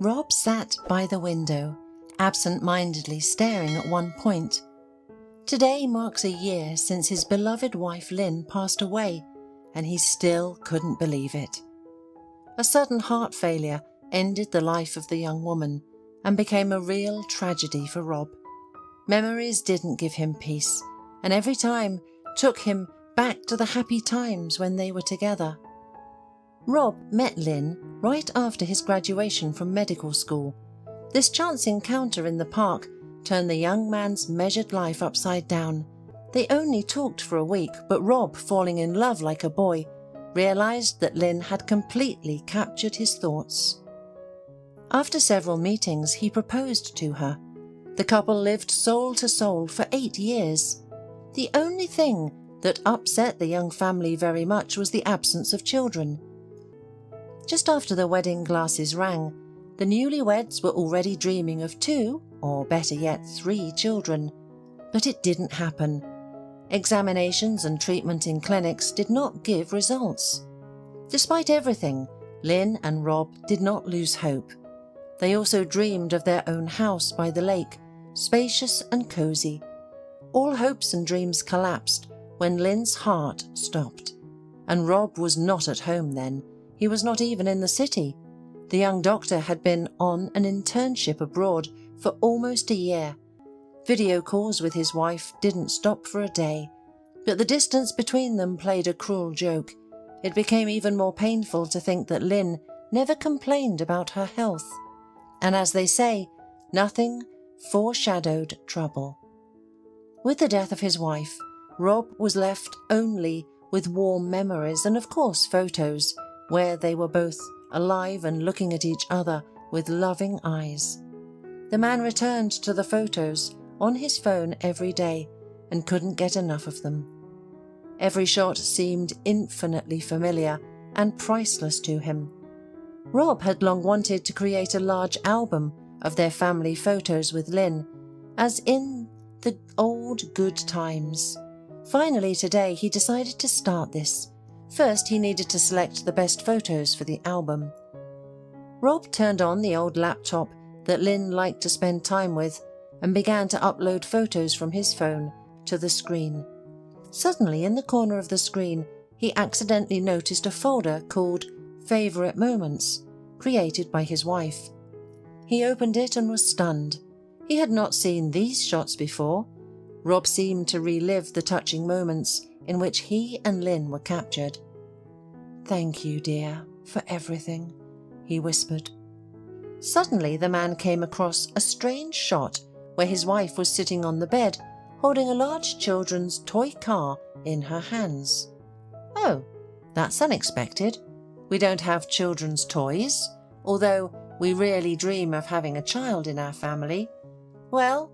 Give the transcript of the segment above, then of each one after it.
Rob sat by the window, absent-mindedly staring at one point. Today marks a year since his beloved wife Lynn passed away, and he still couldn't believe it. A sudden heart failure ended the life of the young woman and became a real tragedy for Rob. Memories didn't give him peace, and every time took him back to the happy times when they were together. Rob met Lynn right after his graduation from medical school. This chance encounter in the park turned the young man's measured life upside down. They only talked for a week, but Rob, falling in love like a boy, realized that Lynn had completely captured his thoughts. After several meetings, he proposed to her. The couple lived soul to soul for 8 years. The only thing that upset the young family very much was the absence of children. Just after the wedding glasses rang, the newlyweds were already dreaming of 2, or better yet 3 children. But it didn't happen. Examinations and treatment in clinics did not give results. Despite everything, Lynn and Rob did not lose hope. They also dreamed of their own house by the lake, spacious and cozy. All hopes and dreams collapsed when Lynn's heart stopped. And Rob was not at home then. He was not even in the city. The young doctor had been on an internship abroad for almost a year. Video calls with his wife didn't stop for a day, but the distance between them played a cruel joke. It became even more painful to think that Lynn never complained about her health. And as they say, nothing foreshadowed trouble. With the death of his wife, Rob was left only with warm memories and of course photos where they were both alive and looking at each other with loving eyes. The man returned to the photos on his phone every day and couldn't get enough of them. Every shot seemed infinitely familiar and priceless to him. Rob had long wanted to create a large album of their family photos with Lynn, as in the old good times. Finally today he decided to start this. First he needed to select the best photos for the album. Rob turned on the old laptop that Lynn liked to spend time with and began to upload photos from his phone to the screen. Suddenly, in the corner of the screen, he accidentally noticed a folder called Favorite Moments, created by his wife. He opened it and was stunned. He had not seen these shots before. Rob seemed to relive the touching moments in which he and Lynn were captured. "Thank you, dear, for everything," he whispered. Suddenly the man came across a strange shot where his wife was sitting on the bed, holding a large children's toy car in her hands. "Oh, that's unexpected. We don't have children's toys, although we really dream of having a child in our family. Well,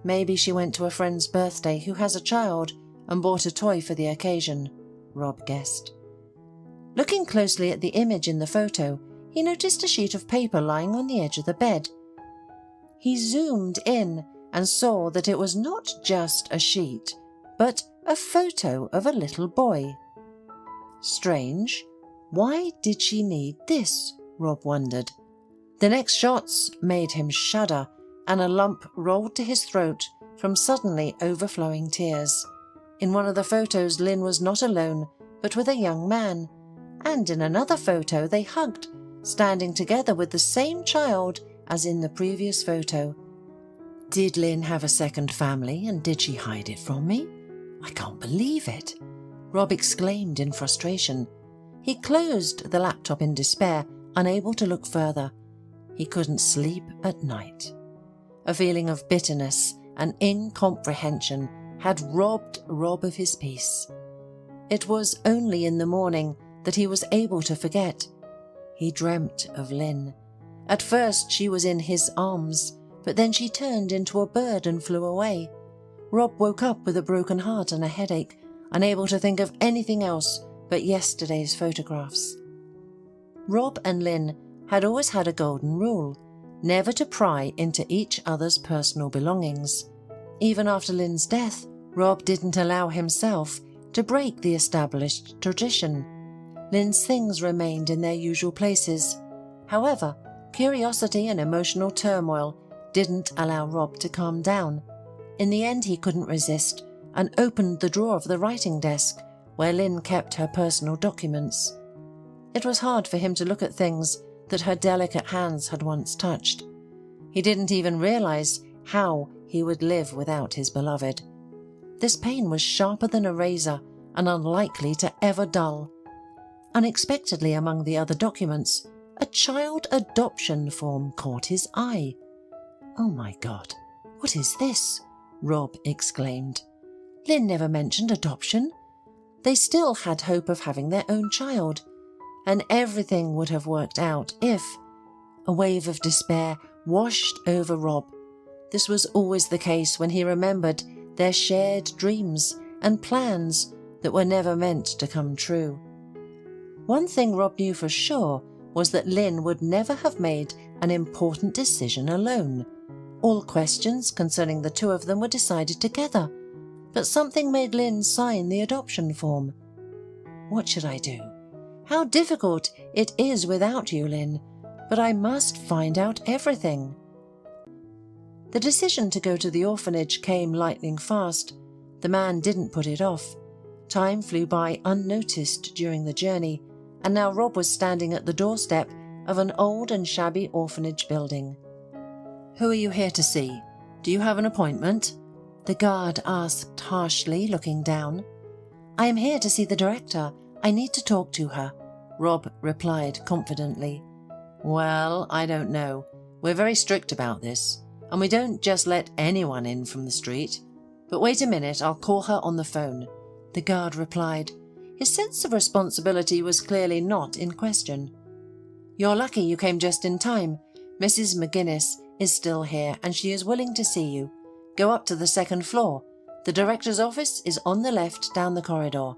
maybe she went to a friend's birthday who has a child and bought a toy for the occasion," Rob guessed. Looking closely at the image in the photo, he noticed a sheet of paper lying on the edge of the bed. He zoomed in and saw that it was not just a sheet, but a photo of a little boy. Strange. Why did she need this? Rob wondered. The next shots made him shudder, and a lump rolled to his throat from suddenly overflowing tears. In one of the photos, Lynn was not alone, but with a young man, and in another photo they hugged, standing together with the same child as in the previous photo. Did Lynn have a second family, and did she hide it from me? I can't believe it, Rob exclaimed in frustration. He closed the laptop in despair, unable to look further. He couldn't sleep at night. A feeling of bitterness and incomprehension had robbed Rob of his peace. It was only in the morning that he was able to forget. He dreamt of Lynn. At first she was in his arms, but then she turned into a bird and flew away. Rob woke up with a broken heart and a headache, unable to think of anything else but yesterday's photographs. Rob and Lynn had always had a golden rule, never to pry into each other's personal belongings. Even after Lynn's death, Rob didn't allow himself to break the established tradition. Lynn's things remained in their usual places. However, Curiosity and emotional turmoil didn't allow Rob to calm down. In the end, he couldn't resist and opened the drawer of the writing desk where Lynn kept her personal documents. It was hard for him to look at things that her delicate hands had once touched. He didn't even realize how he would live without his beloved. This pain was sharper than a razor and unlikely to ever dull. Unexpectedly, among the other documents, a child adoption form caught his eye. "Oh my God, what is this?" Rob exclaimed. Lynn never mentioned adoption. They still had hope of having their own child, and everything would have worked out if... A wave of despair washed over Rob. This was always the case when he remembered their shared dreams and plans that were never meant to come true. One thing Rob knew for sure was that Lynn would never have made an important decision alone. All questions concerning the two of them were decided together, but something made Lynn sign the adoption form. "What should I do? How difficult it is without you, Lynn, but I must find out everything." The decision to go to the orphanage came lightning fast. The man didn't put it off. Time flew by unnoticed during the journey, and now Rob was standing at the doorstep of an old and shabby orphanage building. "Who are you here to see? Do you have an appointment?" the guard asked harshly, looking down. "I am here to see the director. I need to talk to her," Rob replied confidently. "Well, I don't know. We're very strict about this, and we don't just let anyone in from the street. But wait a minute, I'll call her on the phone," the guard replied. His sense of responsibility was clearly not in question. "You're lucky you came just in time. Mrs. McGuinness is still here, and she is willing to see you. Go up to the second floor. The director's office is on the left down the corridor."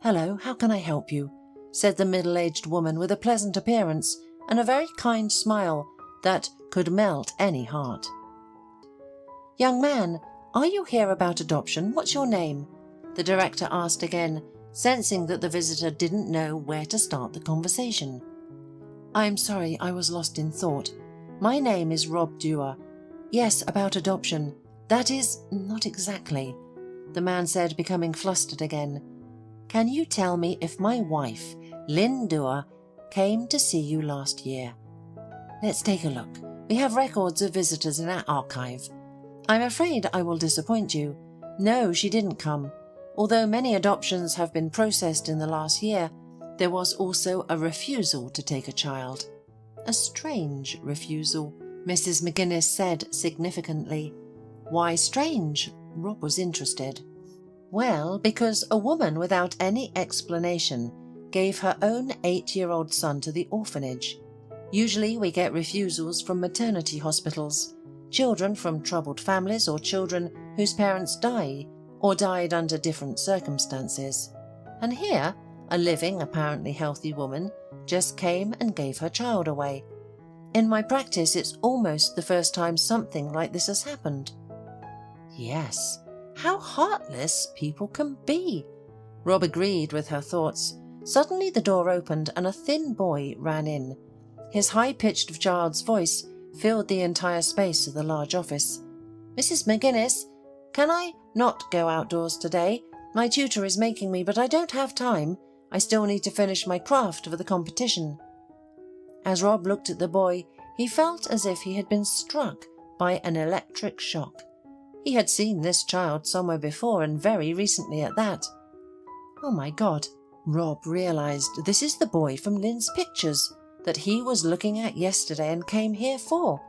"Hello, how can I help you?" said the middle-aged woman with a pleasant appearance and a very kind smile that could melt any heart. "Young man, are you here about adoption? What's your name?" the director asked again, sensing that the visitor didn't know where to start the conversation. "I'm sorry, I was lost in thought. My name is Rob Dewar. Yes, about adoption. That is, not exactly," the man said, becoming flustered again. "Can you tell me if my wife, Lynn Dewar, came to see you last year? Let's take a look. We have records of visitors in our archive. I'm afraid I will disappoint you. No, she didn't come. Although many adoptions have been processed in the last year, there was also a refusal to take a child. A strange refusal," Mrs. McGuinness said significantly. "Why strange?" Rob was interested. "Well, because a woman without any explanation gave her own 8-year-old son to the orphanage. Usually we get refusals from maternity hospitals, children from troubled families or children whose parents die or died under different circumstances. And here, a living, apparently healthy woman just came and gave her child away. In my practice, it's almost the first time something like this has happened." Yes, how heartless people can be. Rob agreed with her thoughts. Suddenly the door opened and a thin boy ran in. His high-pitched child's voice filled the entire space of the large office. "Mrs. McGuinness, can I not go outdoors today? My tutor is making me, but I don't have time. I still need to finish my craft for the competition." As Rob looked at the boy, he felt as if he had been struck by an electric shock. He had seen this child somewhere before, and very recently at that. Oh my God, Rob realized this is the boy from Lynn's pictures that he was looking at yesterday and came here for.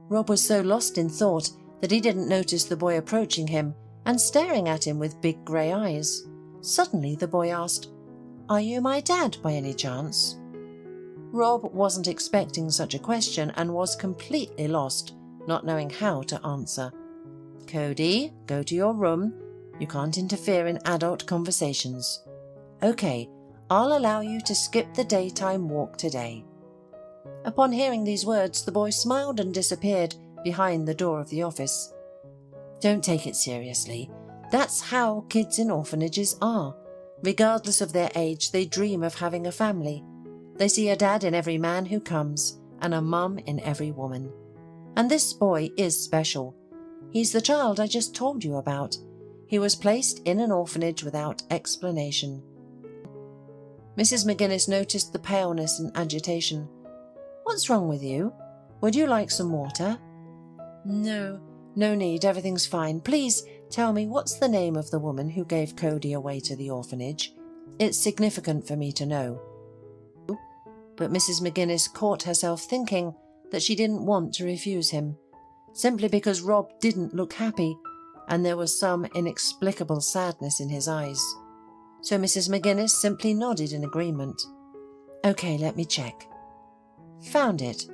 Rob was so lost in thought that he didn't notice the boy approaching him and staring at him with big grey eyes. Suddenly the boy asked, "Are you my dad by any chance?" Rob wasn't expecting such a question and was completely lost, not knowing how to answer. "Cody, go to your room. You can't interfere in adult conversations." "Okay, I'll allow you to skip the daytime walk today." Upon hearing these words, the boy smiled and disappeared behind the door of the office. Don't take it seriously. That's how kids in orphanages are. Regardless of their age, they dream of having a family. They see a dad in every man who comes, and a mum in every woman. And this boy is special. He's the child I just told you about. He was placed in an orphanage without explanation. Mrs. McGinnis noticed the paleness and agitation. "What's wrong with you? Would you like some water?" "No, no need, everything's fine. Please tell me, what's the name of the woman who gave Cody away to the orphanage? It's significant for me to know." But Mrs. McGinnis caught herself thinking that she didn't want to refuse him, simply because Rob didn't look happy, and there was some inexplicable sadness in his eyes. So Mrs. McGinnis simply nodded in agreement. "Okay, let me check." Found it.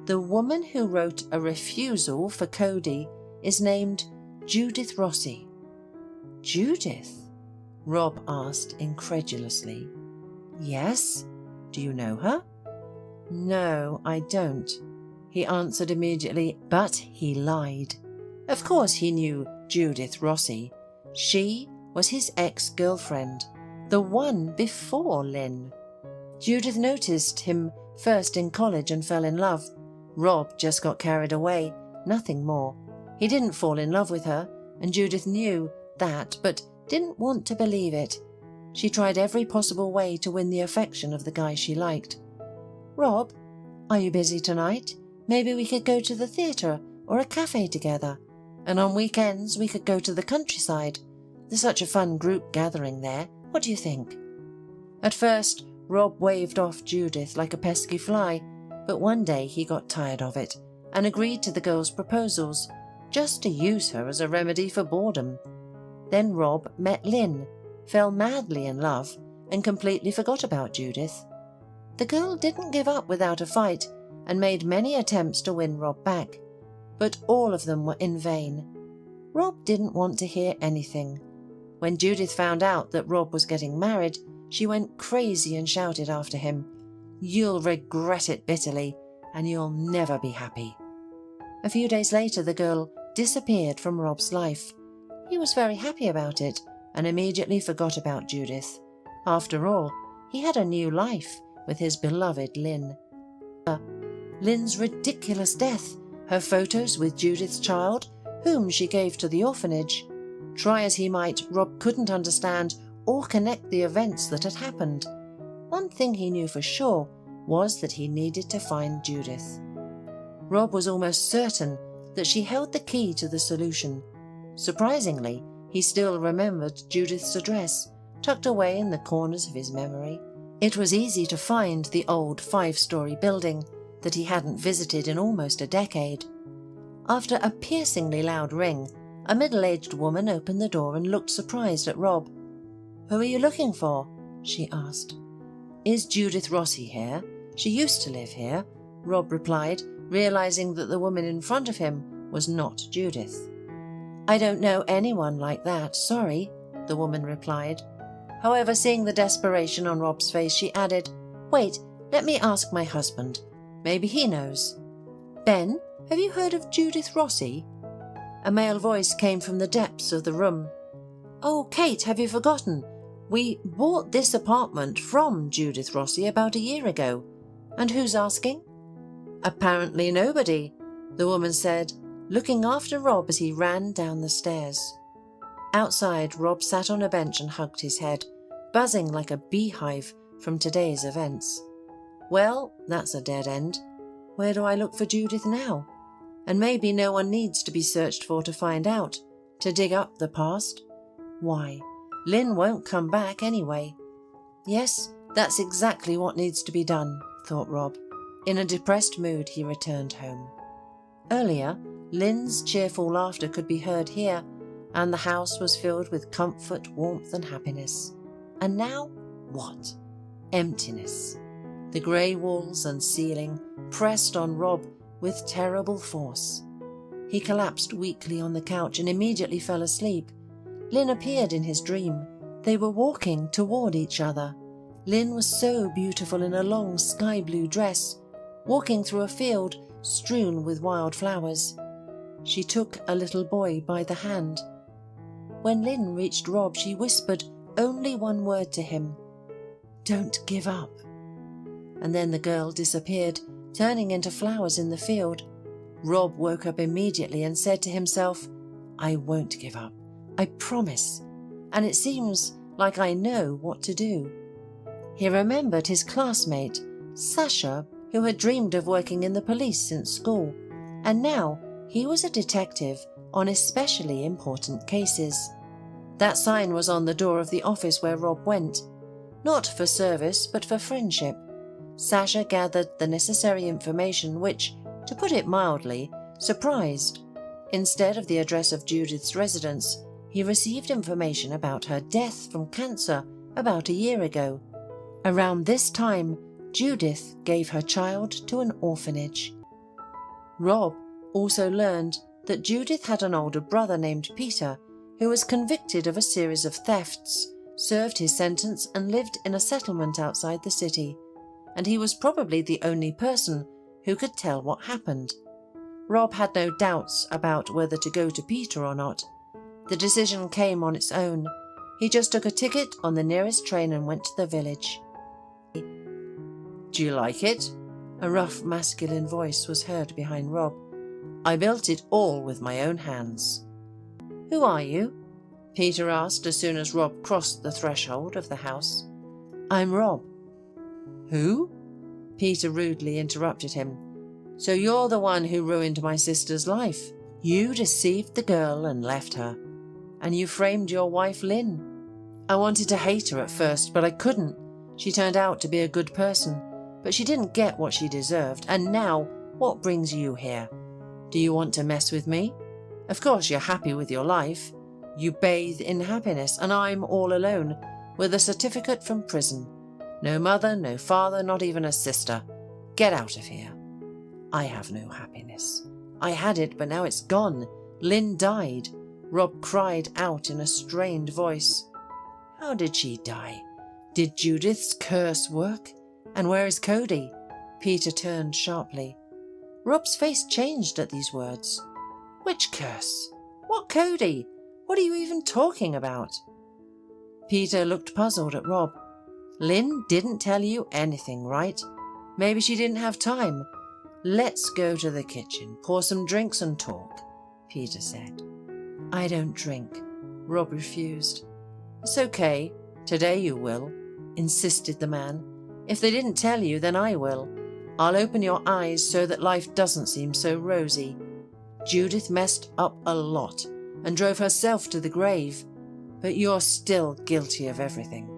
The woman who wrote a refusal for Cody is named Judith Rossi. "Judith?" Rob asked incredulously. "Yes? Do you know her?" "No, I don't," he answered immediately, but he lied. Of course he knew Judith Rossi. She was his ex-girlfriend, the one before Lynn. Judith noticed him first in college and fell in love. Rob just got carried away, nothing more. He didn't fall in love with her, and Judith knew that, but didn't want to believe it. She tried every possible way to win the affection of the guy she liked. "Rob, are you busy tonight? Maybe we could go to the theatre or a cafe together. And on weekends we could go to the countryside. There's such a fun group gathering there. What do you think?" At first, Rob waved off Judith like a pesky fly, but one day he got tired of it and agreed to the girl's proposals, just to use her as a remedy for boredom. Then Rob met Lynn, fell madly in love, and completely forgot about Judith. The girl didn't give up without a fight and made many attempts to win Rob back, but all of them were in vain. Rob didn't want to hear anything. When Judith found out that Rob was getting married, she went crazy and shouted after him, "You'll regret it bitterly, and you'll never be happy." A few days later, the girl disappeared from Rob's life. He was very happy about it and immediately forgot about Judith. After all, he had a new life with his beloved Lynn. Lynn's ridiculous death, her photos with Judith's child, whom she gave to the orphanage. Try as he might, Rob couldn't understand or connect the events that had happened. One thing he knew for sure was that he needed to find Judith. Rob was almost certain that she held the key to the solution. Surprisingly, he still remembered Judith's address, tucked away in the corners of his memory. It was easy to find the old 5-story building that he hadn't visited in almost a decade. After a piercingly loud ring, a middle-aged woman opened the door and looked surprised at Rob. "Who are you looking for?" she asked. "Is Judith Rossi here? She used to live here," Rob replied, realizing that the woman in front of him was not Judith. "I don't know anyone like that, sorry," the woman replied. However, seeing the desperation on Rob's face, she added, "Wait, let me ask my husband. Maybe he knows." "Ben, have you heard of Judith Rossi?" A male voice came from the depths of the room. "Oh, Kate, have you forgotten? We bought this apartment from Judith Rossi about a year ago. And who's asking?" "Apparently nobody," the woman said, looking after Rob as he ran down the stairs. Outside, Rob sat on a bench and hugged his head, buzzing like a beehive from today's events. Well, that's a dead end. Where do I look for Judith now? And maybe no one needs to be searched for to find out, to dig up the past. Why, Lynn won't come back anyway. Yes, that's exactly what needs to be done, thought Rob. In a depressed mood, he returned home. Earlier, Lynn's cheerful laughter could be heard here, and the house was filled with comfort, warmth, and happiness. And now, what? Emptiness. The grey walls and ceiling pressed on Rob with terrible force. He collapsed weakly on the couch and immediately fell asleep. Lynn appeared in his dream. They were walking toward each other. Lynn was so beautiful in a long sky-blue dress, walking through a field strewn with wild flowers. She took a little boy by the hand. When Lynn reached Rob, she whispered only one word to him: "Don't give up." And then the girl disappeared, turning into flowers in the field. Rob woke up immediately and said to himself, "I won't give up, I promise, and it seems like I know what to do." He remembered his classmate, Sasha, who had dreamed of working in the police since school, and now he was a detective on especially important cases. That sign was on the door of the office where Rob went, not for service but for friendship. Sasha gathered the necessary information which, to put it mildly, surprised. Instead of the address of Judith's residence, he received information about her death from cancer about a year ago. Around this time, Judith gave her child to an orphanage. Rob also learned that Judith had an older brother named Peter, who was convicted of a series of thefts, served his sentence and lived in a settlement outside the city, and he was probably the only person who could tell what happened. Rob had no doubts about whether to go to Peter or not. The decision came on its own. He just took a ticket on the nearest train and went to the village. "Do you like it?" A rough masculine voice was heard behind Rob. "I built it all with my own hands." "Who are you?" Peter asked as soon as Rob crossed the threshold of the house. "I'm Rob." "Who?" Peter rudely interrupted him. "So you're the one who ruined my sister's life. You deceived the girl and left her. And you framed your wife, Lynn. I wanted to hate her at first, but I couldn't. She turned out to be a good person, but she didn't get what she deserved. And now, what brings you here? Do you want to mess with me? Of course you're happy with your life. You bathe in happiness, and I'm all alone, with a certificate from prison. No mother, no father, not even a sister. Get out of here." "I have no happiness. I had it, but now it's gone. Lynn died." Rob cried out in a strained voice. "How did she die? Did Judith's curse work? And where is Cody?" Peter turned sharply. Rob's face changed at these words. "Which curse? What Cody? What are you even talking about?" Peter looked puzzled at Rob. "Lynn didn't tell you anything, right? Maybe she didn't have time. Let's go to the kitchen, pour some drinks and talk," Peter said. "I don't drink," Rob refused. "It's okay. Today you will," insisted the man. "If they didn't tell you, then I will. I'll open your eyes so that life doesn't seem so rosy. Judith messed up a lot and drove herself to the grave, but you're still guilty of everything."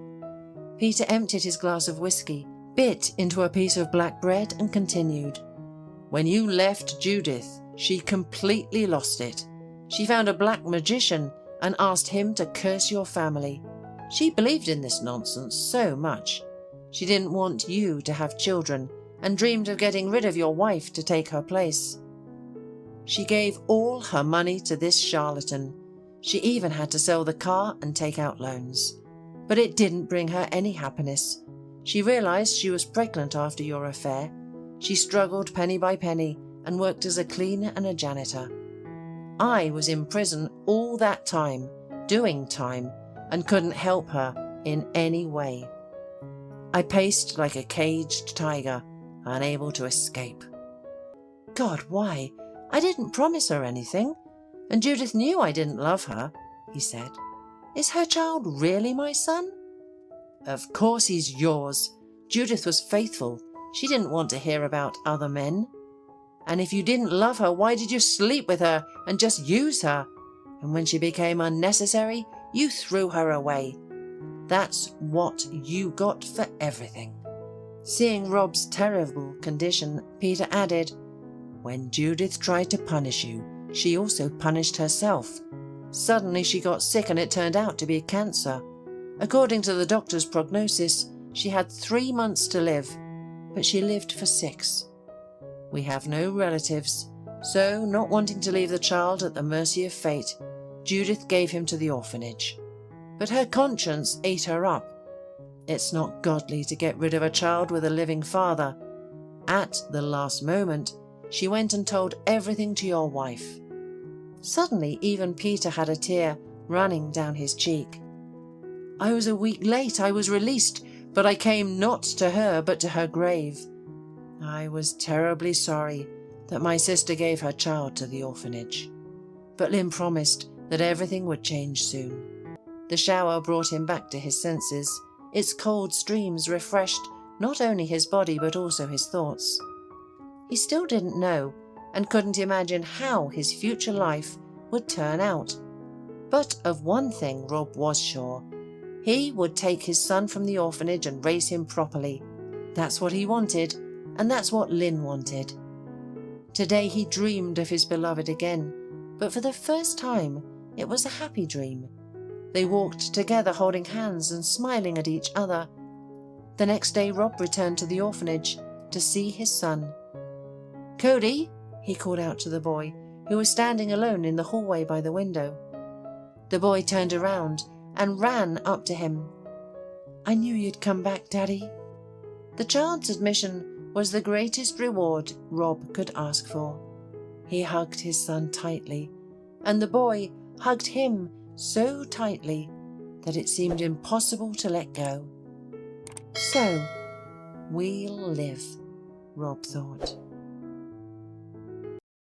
Peter emptied his glass of whiskey, bit into a piece of black bread and continued. "When you left Judith, she completely lost it. She found a black magician and asked him to curse your family. She believed in this nonsense so much. She didn't want you to have children and dreamed of getting rid of your wife to take her place. She gave all her money to this charlatan. She even had to sell the car and take out loans. But it didn't bring her any happiness. She realized she was pregnant after your affair. She struggled penny by penny and worked as a cleaner and a janitor. I was in prison all that time, doing time, and couldn't help her in any way. I paced like a caged tiger, unable to escape." "God, why? I didn't promise her anything, and Judith knew I didn't love her," he said. "Is her child really my son?" "Of course he's yours. Judith was faithful. She didn't want to hear about other men. And if you didn't love her, why did you sleep with her and just use her? And when she became unnecessary, you threw her away. That's what you got for everything." Seeing Rob's terrible condition, Peter added, "When Judith tried to punish you, she also punished herself. Suddenly she got sick and it turned out to be cancer. According to the doctor's prognosis, she had 3 months to live, but she lived for 6. We have no relatives, so not wanting to leave the child at the mercy of fate, Judith gave him to the orphanage. But her conscience ate her up. It's not godly to get rid of a child with a living father. At the last moment, she went and told everything to your wife." Suddenly, even Peter had a tear running down his cheek. "I was a week late. I was released, but I came not to her but to her grave. I was terribly sorry that my sister gave her child to the orphanage, but Lynn promised that everything would change soon. The shower brought him back to his senses. Its cold streams refreshed not only his body but also his thoughts. He still didn't know and couldn't imagine how his future life would turn out. But of one thing Rob was sure. He would take his son from the orphanage and raise him properly. That's what he wanted, and that's what Lynn wanted. Today he dreamed of his beloved again, but for the first time it was a happy dream. They walked together holding hands and smiling at each other. The next day Rob returned to the orphanage to see his son. "Cody," he called out to the boy, who was standing alone in the hallway by the window. The boy turned around and ran up to him. "I knew you'd come back, Daddy." The child's admission was the greatest reward Rob could ask for. He hugged his son tightly, and the boy hugged him so tightly that it seemed impossible to let go. So, we'll live, Rob thought.